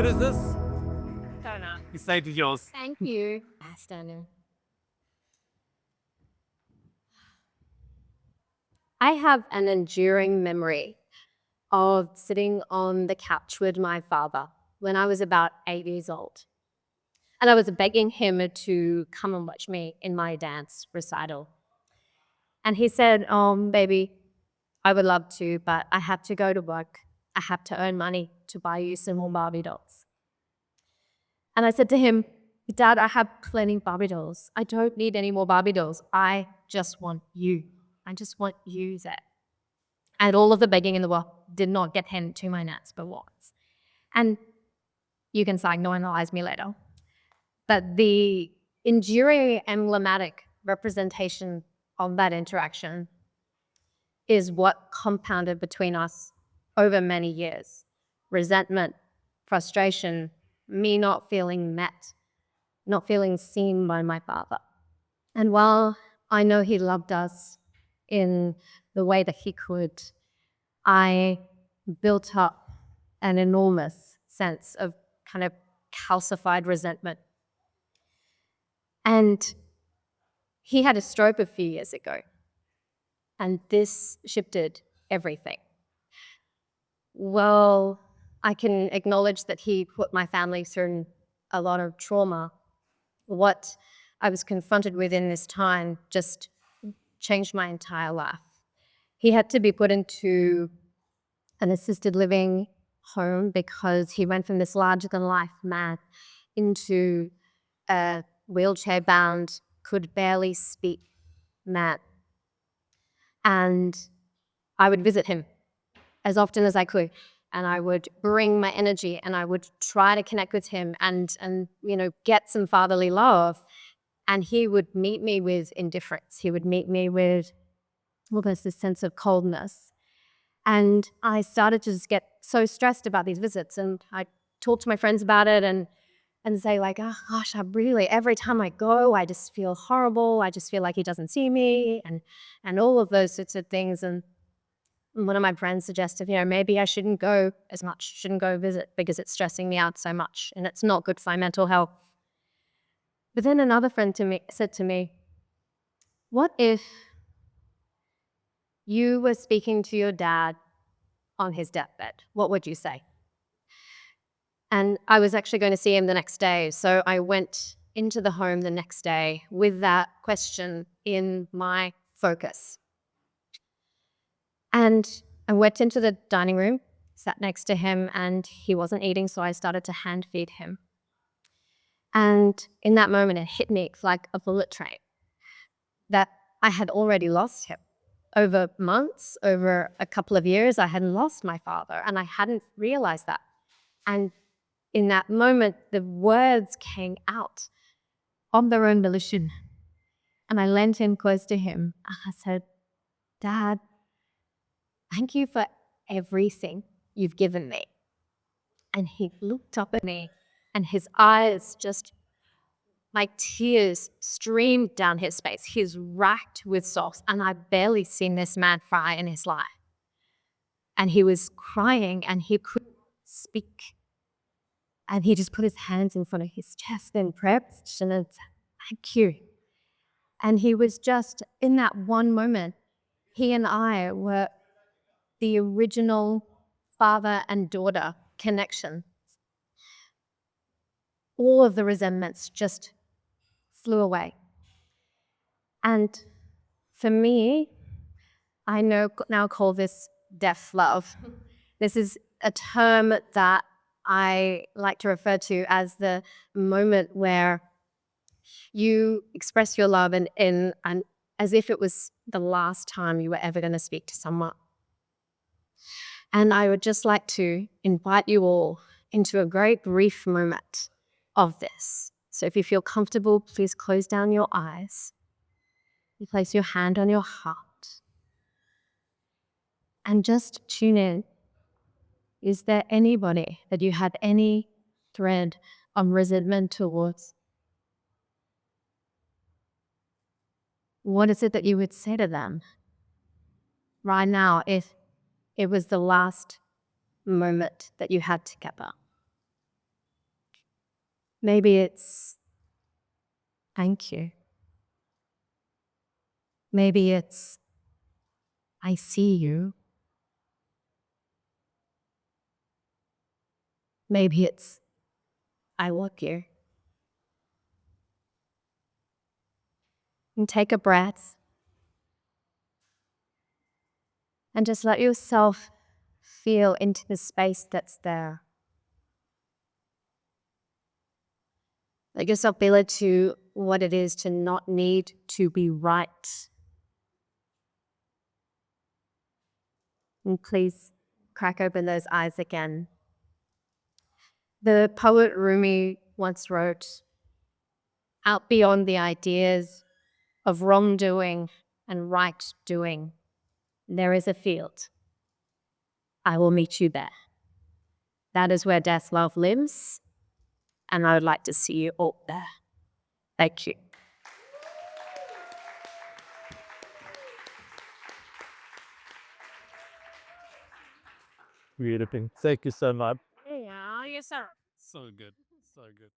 good is this? Don't know. The stage is yours. Thank you. Yes, Daniel. I have an enduring memory of sitting on the couch with my father when I was about 8 years old. And I was begging him to come and watch me in my dance recital. And he said, baby, I would love to, but I have to go to work. I have to earn money to buy you some more Barbie dolls. And I said to him, Dad, I have plenty of Barbie dolls. I don't need any more Barbie dolls. I just want you. I just want you, Zed. And all of the begging in the world did not get him to my nuts but once. And you can psychoanalyze me later. But the enduring emblematic representation of that interaction is what compounded between us over many years. Resentment, frustration, me not feeling met, not feeling seen by my father. And while I know he loved us in the way that he could, I built up an enormous sense of kind of calcified resentment. And he had a stroke a few years ago, and this shifted everything. Well, I can acknowledge that he put my family through a lot of trauma. What I was confronted with in this time just changed my entire life. He had to be put into an assisted living home because he went from this larger-than-life man into a wheelchair-bound, could barely speak man. And I would visit him as often as I could, and I would bring my energy, and I would try to connect with him and get some fatherly love. And he would meet me with indifference. He would meet me with almost this sense of coldness. And I started to just get so stressed about these visits, and I talked to my friends about it and say like, oh gosh, every time I go, I just feel horrible. I just feel like he doesn't see me and all of those sorts of things. And one of my friends suggested, maybe I shouldn't go as much, shouldn't go visit because it's stressing me out so much and it's not good for my mental health. But then another friend said to me, what if you were speaking to your dad on his deathbed? What would you say? And I was actually going to see him the next day. So I went into the home the next day with that question in my focus. And I went into the dining room, sat next to him, and he wasn't eating, so I started to hand feed him. And in that moment, it hit me like a bullet train that I had already lost him. Over months, over a couple of years, I had lost my father, and I hadn't realized that. And in that moment, the words came out of their own volition. And I leant in close to him, and I said, Dad, thank you for everything you've given me. And he looked up at me, and his eyes just, like tears streamed down his face. He's racked with sobs, and I've barely seen this man cry in his life. And he was crying, and he couldn't speak. And he just put his hands in front of his chest in prayer position and said, thank you. And he was just, in that one moment, he and I were the original father and daughter connection. All of the resentments just flew away. And for me, I now call this deaf love. This is a term that I like to refer to as the moment where you express your love and as if it was the last time you were ever going to speak to someone. And I would just like to invite you all into a very brief moment of this. So if you feel comfortable, please close down your eyes. You place your hand on your heart and just tune in. Is there anybody that you have any thread of resentment towards? What is it that you would say to them right now if it was the last moment that you had together? Maybe it's thank you. Maybe it's I see you. Maybe it's I love you. And take a breath and just let yourself feel into the space that's there. Let yourself feel into what it is to not need to be right. And please crack open those eyes again. The poet Rumi once wrote, out beyond the ideas of wrongdoing and right doing, there is a field. I will meet you there. That is where death love lives, and I would like to see you all there. Thank you. Beautiful. Thank you so much. Yeah, yes, sir. So good. So good.